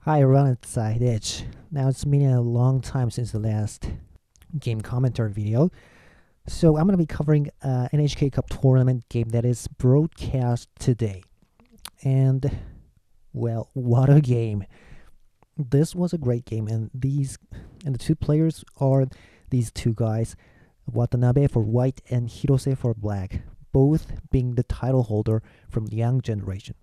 Hi everyone, it's Edge. Now it's been a long time since the last game commentary video, so I'm going to be covering an NHK-Cup tournament game that is broadcast today. And, well, what a game. This was a great game, and the two players are these two guys, Watanabe for white and Hirose for black, both being the title holder from the young generation.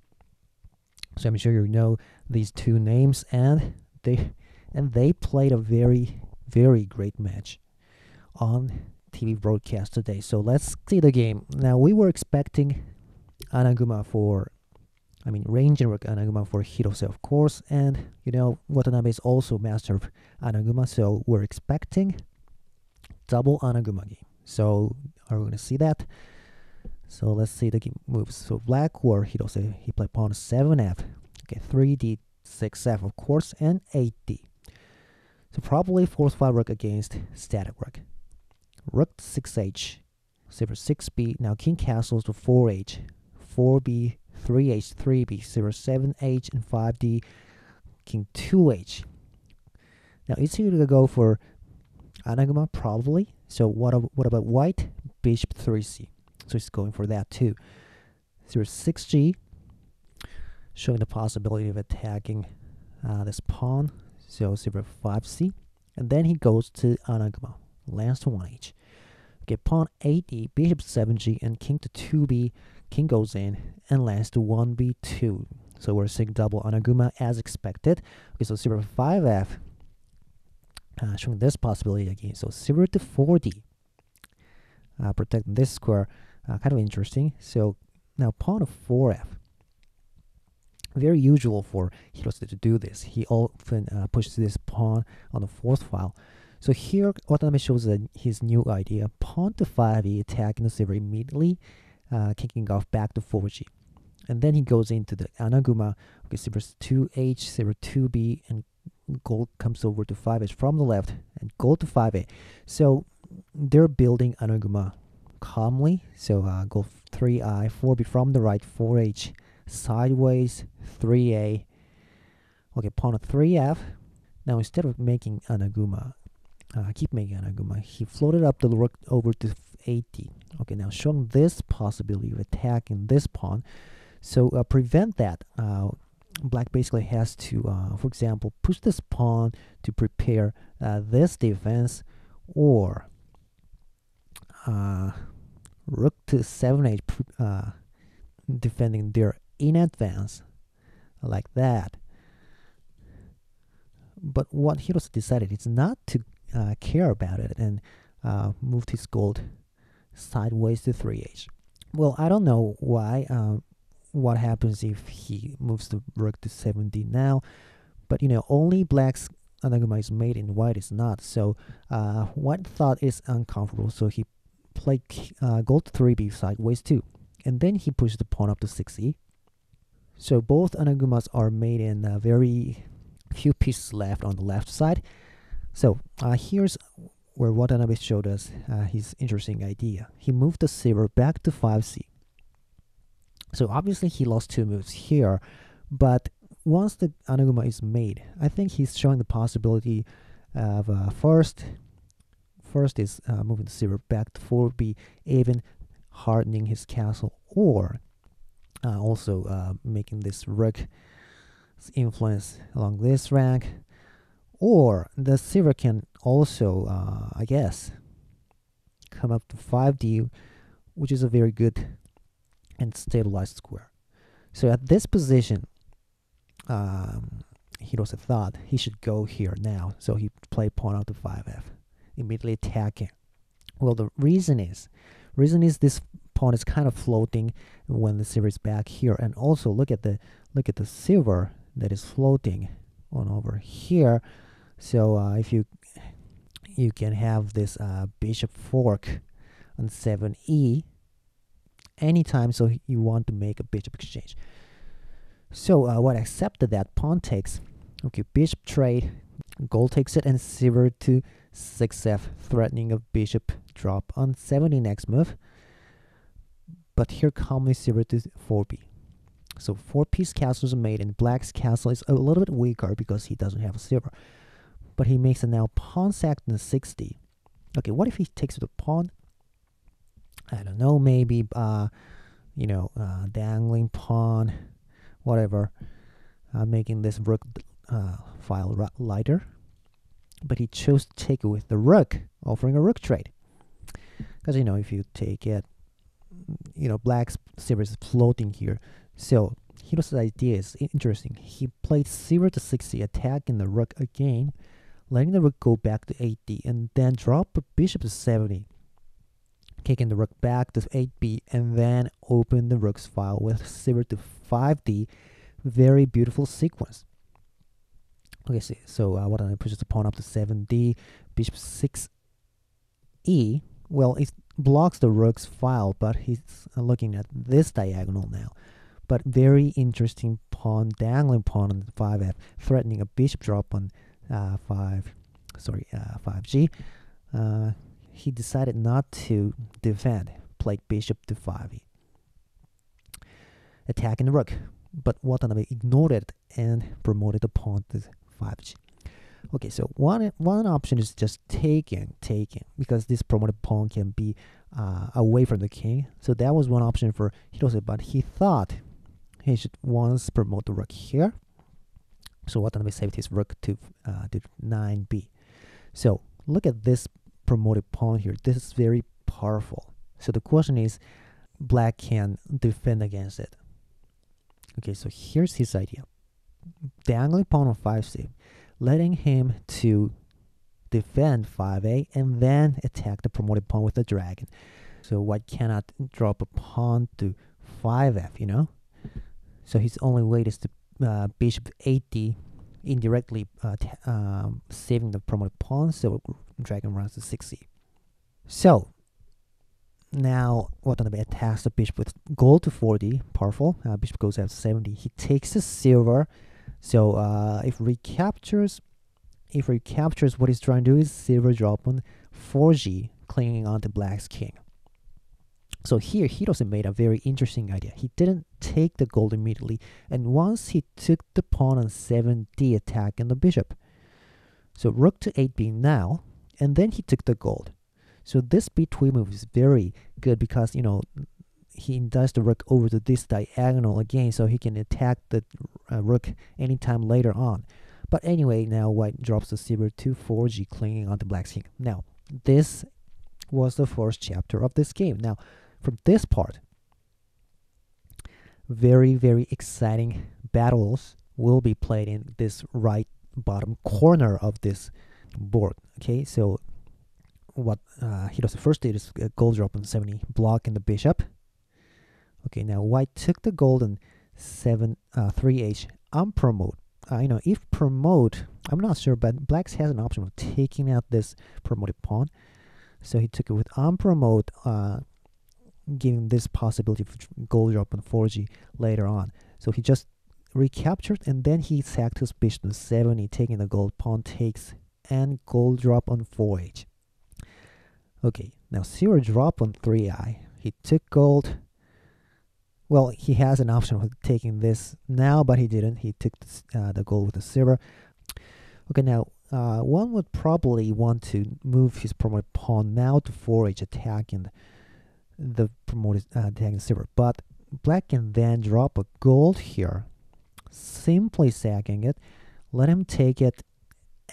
So I'm sure you know these two names, and they played a very great match on TV broadcast today. So let's see the game. Now we were expecting Anaguma for, range and work Anaguma for Hirose, of course, and Watanabe is also master of Anaguma, so we're expecting double Anaguma game. So are we going to see that? So let's see the game moves. So black or Hirose, he played pawn 7f. Okay, 3d, 6f of course, and 8d. So probably fourth file rook against static rook. Rook to 6h, silver 6b. Now king castles to 4h, 4b, 3h, 3b, silver 7h, and 5d, king 2h. Now is he going to go for Anaguma? Probably. So what about white? Bishop 3c. So he's going for that too. So 6g, showing the possibility of attacking this pawn. So silver 5c, and then he goes to Anaguma, lands to 1h. Okay, pawn 8e, bishop 7g, and king to 2b. King goes in and lands to 1b2. So we're seeing double Anaguma as expected. Okay, so silver 5f, showing this possibility again. So silver to 4d, protecting this square. Kind of interesting. So now pawn of 4f. Very usual for Hirose to do this. He often pushes this pawn on the fourth file. So here Watanabe shows his new idea. Pawn to 5e, attacking the silver immediately, kicking off back to 4g. And then he goes into the Anaguma. Okay, silver's 2h, silver 2b, and gold comes over to 5h from the left, and gold to 5a. So they're building Anaguma calmly. So go 3i, 4b from the right, 4h sideways, 3a. Okay, pawn of 3f. Now instead of making Anaguma, keep making Anaguma, he floated up the rook over to 8d. Okay, now showing this possibility of attacking this pawn. So prevent that, black basically has to, for example, push this pawn to prepare this defense, or rook to 7h, defending there in advance, like that. But what Hirose decided is not to care about it and moved his gold sideways to 3h. Well, I don't know why. What happens if he moves the rook to 7d now? But only black's Anaguma is made and white is not. So white thought is uncomfortable, so he played gold to 3b sideways too. And then he pushed the pawn up to 6e. So both Anagumas are made in very few pieces left on the left side. So here's where Watanabe showed us his interesting idea. He moved the silver back to 5c. So obviously he lost two moves here, but once the Anaguma is made, I think he's showing the possibility of first is moving the silver back to 4b, even hardening his castle, or also making this rook influence along this rank, or the silver can also, I guess, come up to 5d, which is a very good and stabilized square. So at this position, Hirose thought he should go here now, so he played pawn out to 5f, immediately attacking. Well, the reason is this pawn is kind of floating when the silver is back here, and also look at the silver that is floating on over here. So if you can have this bishop fork on 7e anytime, so you want to make a bishop exchange. So white accepted that, pawn takes. Okay, bishop trade, gold takes it, and silver to 6f, threatening a bishop drop on 70 next move. But here calmly silver to 4b. So 4-piece castles are made, and black's castle is a little bit weaker because he doesn't have a silver. But he makes it now pawn sack in 60. Okay, what if he takes the pawn? I don't know, maybe dangling pawn, whatever, making this rook file lighter. But he chose to take it with the rook, offering a rook trade. Because if you take it, black's silver is floating here. So Hirose's idea is interesting. He played silver to 60, attacking the rook again, letting the rook go back to 8d, and then drop a bishop to 70, kicking the rook back to 8b, and then open the rook's file with silver to 5d. Very beautiful sequence. Okay, so Watanabe pushes the pawn up to 7d, bishop 6e. Well, it blocks the rook's file, but he's looking at this diagonal now. But very interesting pawn, dangling pawn on 5f, threatening a bishop drop on 5g. He decided not to defend, played bishop to 5e, attacking the rook. But Watanabe ignored it and promoted the pawn to 5g. Okay, so one option is just taking, because this promoted pawn can be away from the king. So that was one option for Hirose, but he thought he should once promote the rook here. So Watanabe saved his rook to 9b. So look at this promoted pawn here. This is very powerful. So the question is, black can defend against it. Okay, so here's his idea. Dangling pawn on 5c, letting him to defend 5a and then attack the promoted pawn with the dragon. So white cannot drop a pawn to 5f, So his only way is to bishop 8d, indirectly saving the promoted pawn, so dragon runs to 6c. So now Watanabe attacks the bishop with gold to 4d, powerful. Bishop goes f 70. He takes the silver. So if recaptures, what he's trying to do is silver drop on 4g, clinging on to black's king. So here Hirose made a very interesting idea. He didn't take the gold immediately, and once he took the pawn on 7d, attacking the bishop. So rook to 8b now, and then he took the gold. So this b2 move is very good because he does the rook over to this diagonal again, so he can attack the rook anytime later on. But anyway, now white drops the silver to 4g, clinging onto black's king. Now this was the first chapter of this game. Now from this part, very, very exciting battles will be played in this right bottom corner of this board. Okay, so what Hirose first did is a gold drop on 70, blocking the bishop. Okay, now white took the gold on 3h on promote. If promote, I'm not sure, but black has an option of taking out this promoted pawn. So he took it with on promote, giving this possibility of gold drop on 4g later on. So he just recaptured, and then he sacked his bishop to 70, taking the gold, pawn takes, and gold drop on 4h. Okay, now silver drop on 3i. He took gold. Well, he has an option of taking this now, but he didn't. He took the gold with the silver. Okay, now one would probably want to move his promoted pawn now to 4h, attacking the promoted attacking silver. But black can then drop a gold here, simply sacking it, let him take it,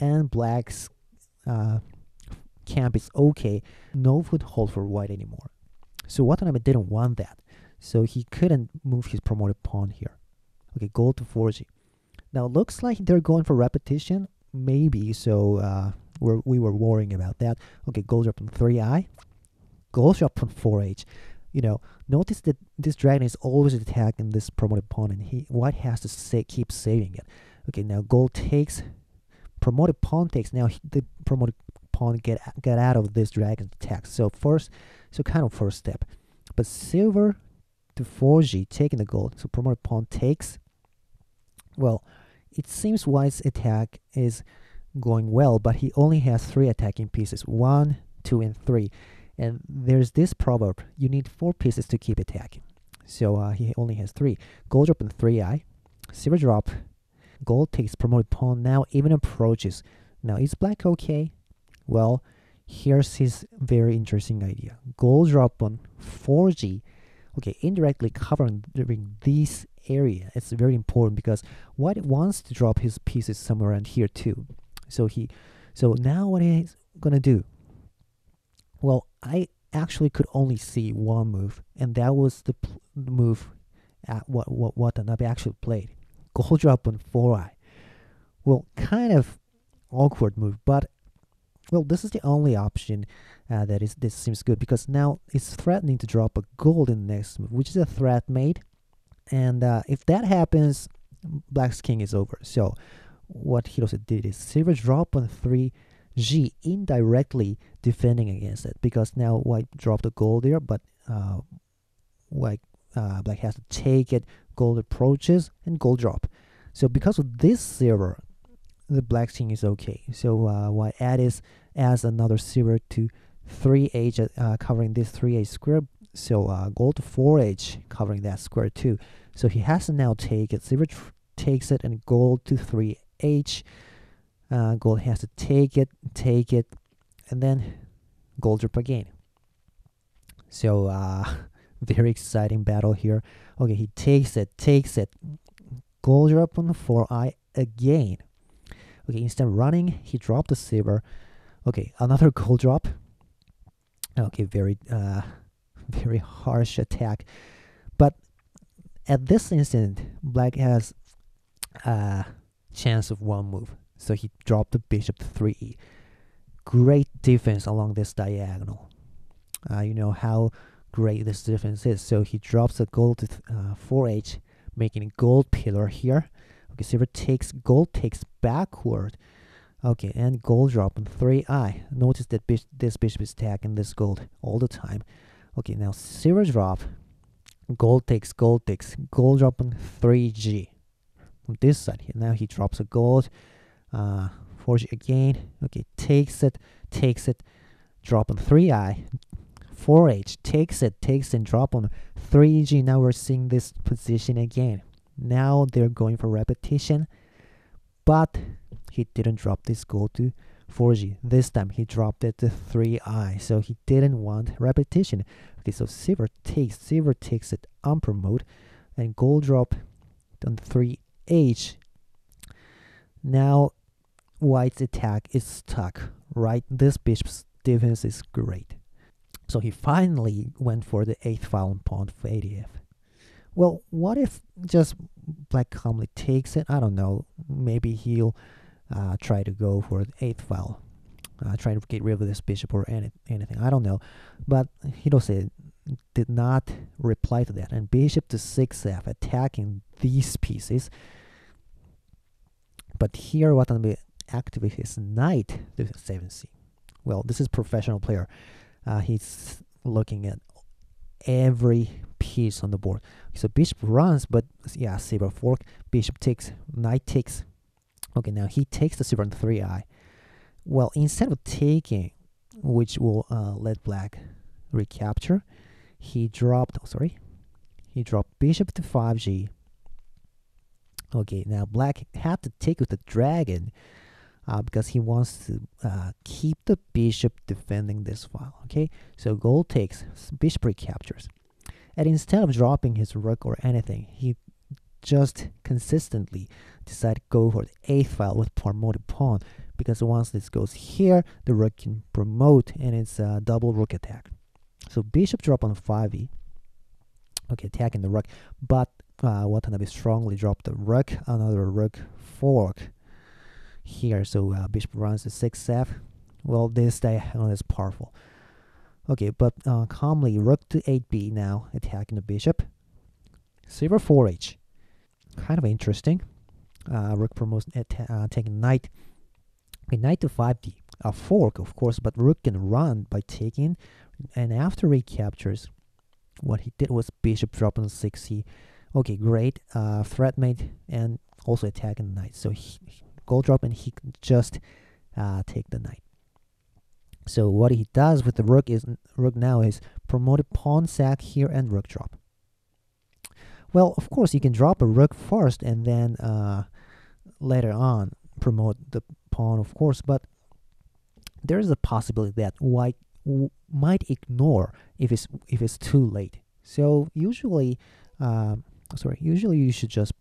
and black's camp is okay. No foothold for white anymore. So Watanabe didn't want that. So he couldn't move his promoted pawn here. Okay, gold to 4g. Now it looks like they're going for repetition. Maybe, so we were worrying about that. Okay, gold drop on 3i. Gold drop on 4h. Notice that this dragon is always attacking this promoted pawn, and white has to keep saving it. Okay, now gold takes, promoted pawn takes. Now the promoted pawn get out of this dragon's attack. So first step. But silver to 4g, taking the gold. So promoted pawn takes. Well, it seems white's attack is going well, but he only has 3 attacking pieces, 1, 2, and 3. And there's this proverb: you need 4 pieces to keep attacking. So he only has 3. Gold drop and 3i. Silver drop. Gold takes promoted pawn. Now even approaches. Now is black okay? Well, here's his very interesting idea. Gold drop on 4g. Okay, indirectly covering this area. It's very important because white wants to drop his pieces somewhere around here too. So now what he's gonna do? Well, I actually could only see one move, and that was the move at what Watanabe actually played. Gold drop on 4i. Well, kind of awkward move, but well, this is the only option this seems good because now it's threatening to drop a gold in the next move, which is a threat made, and if that happens, black's king is over. So what Hirose did is silver drop on 3g, indirectly defending against it because now white dropped the gold there, but black has to take it. Gold approaches and gold drop. So because of this silver, the black king is okay. So white adds another silver to 3h, covering this 3h square. So gold to 4h, covering that square too. So he has to now take it. Silver takes it, and gold to 3h. Gold has to take it, and then gold drop again. So very exciting battle here. Okay, he takes it. Gold drop on the 4i again. Okay, instead of running, he dropped the silver. Okay, another gold drop. Okay, very harsh attack. But at this instant, black has a chance of one move. So he dropped the bishop to 3e. Great defense along this diagonal. You know how great this defense is. So he drops the gold to 4h, making a gold pillar here. Okay, silver takes, gold takes backward. Okay, and gold drop on 3i. Notice that this bishop is attacking this gold all the time. Okay, now silver drop. Gold takes, gold drop on 3g. On this side here, now he drops a gold. 4g again. Okay, takes it, drop on 3i. 4h takes and drop on 3g. Now we're seeing this position again. Now they're going for repetition, but he didn't drop this gold to 4g. This time he dropped it to 3i, so he didn't want repetition. Okay, so silver takes it on promote, and gold drop on 3h. Now white's attack is stuck, right? This bishop's defense is great. So he finally went for the 8th file on pawn for 80f. Well, what if just black calmly takes it? I don't know. Maybe he'll try to go for the 8th file, trying to get rid of this bishop or anything. I don't know. But Hirose did not reply to that. And bishop to 6f, attacking these pieces. But here Watanabe activates his knight to 7c. Well, this is professional player. He's looking at every piece on the board. So bishop runs, but yeah, silver fork. Bishop takes, knight takes. Okay, now he takes the silver on 3i. Well, instead of taking, which will let black recapture, he dropped. He dropped bishop to 5g. Okay, now black had to take with the dragon. Because he wants to keep the bishop defending this file. Okay, so gold takes, bishop recaptures, and instead of dropping his rook or anything, he just consistently decided to go for the 8th file with promoted pawn, because once this goes here, the rook can promote, and it's a double rook attack. So bishop drop on 5e. Okay, attacking the rook, but Watanabe strongly dropped the rook, another rook fork here. So bishop runs to 6f. Well, this diagonal is powerful. Okay, but calmly rook to 8b now, attacking the bishop. Silver 4h. Kind of interesting. Rook promotes, taking knight. Okay, knight to 5d. A fork, of course, but rook can run by taking. And after recaptures, what he did was bishop drop on 6c. Okay, great. Threat made and also attacking the knight. So gold drop, and he can just take the knight. So what he does with the rook now is promoted pawn sack here and rook drop. Well, of course, you can drop a rook first and then later on promote the pawn, of course, but there is a possibility that white might ignore if it's too late. So usually, usually you should just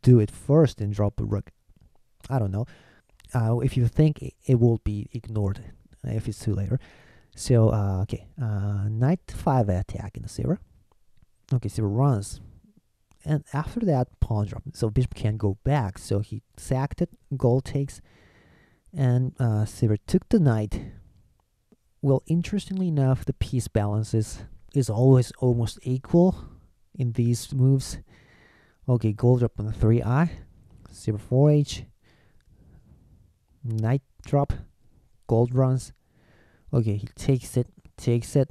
do it first and drop a rook. I don't know. If you think it will be ignored if it's too later. So okay, knight 5 attack in the silver. Okay, silver runs, and after that pawn drop. So bishop can't go back. So he sacked it. Gold takes, and silver took the knight. Well, interestingly enough, the piece balance is always almost equal in these moves. Okay, gold drop on the 3i, silver 4h, knight drop, gold runs. Okay, he takes it.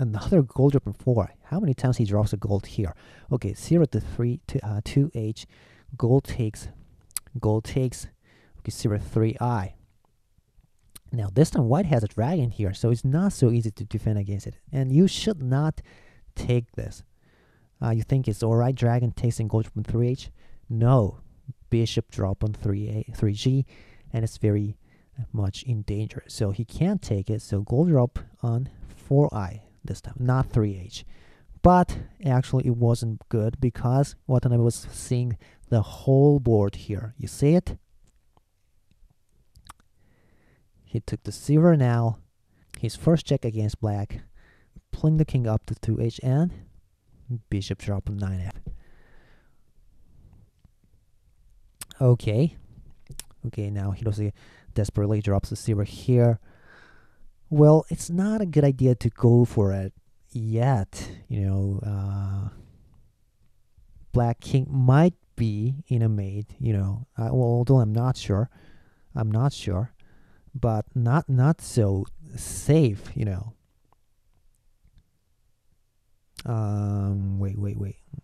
Another gold drop on 4. How many times he drops a gold here? Okay, 0 to 3 to 2h, gold takes. Okay, 0 3i. Now this time white has a dragon here, so it's not so easy to defend against it. And you should not take this. You think it's alright, dragon takes and gold drop on 3h? No, bishop drop on 3g, and it's very much in danger. So he can't take it, so gold drop on 4i this time, not 3h. But actually it wasn't good because Watanabe was seeing the whole board here. You see it? He took the silver now. His first check against black. Pulling the king up to 2h and bishop drop on 9f. Okay, now Hirose desperately drops the silver here. Well, it's not a good idea to go for it yet. Black king might be in a mate, although I'm not sure, but not so safe, wait.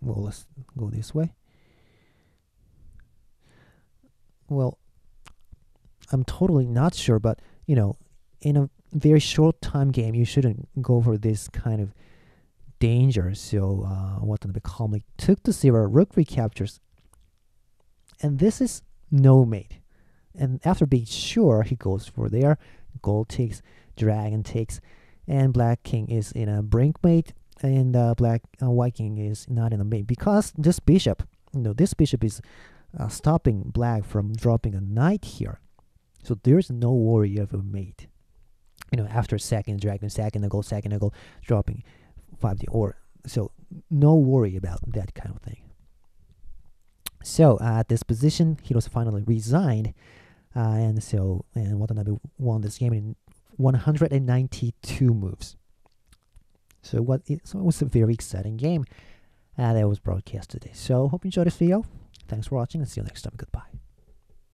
Well, let's go this way. Well, I'm totally not sure, but in a very short time game, you shouldn't go for this kind of danger. So Watanabe calmly took the silver, rook recaptures, and this is no mate. And after being sure, he goes for there. Gold takes, dragon takes, and black king is in a brink mate, and white king is not in a mate because this bishop is stopping black from dropping a knight here. So there's no worry of a mate. After second dragon, second a gold, dropping 5d, or so no worry about that kind of thing. So at this position, Hirose finally resigned, and Watanabe won this game in 192 moves. So it was a very exciting game that was broadcast today. So hope you enjoyed this video. Thanks for watching, and see you next time. Goodbye.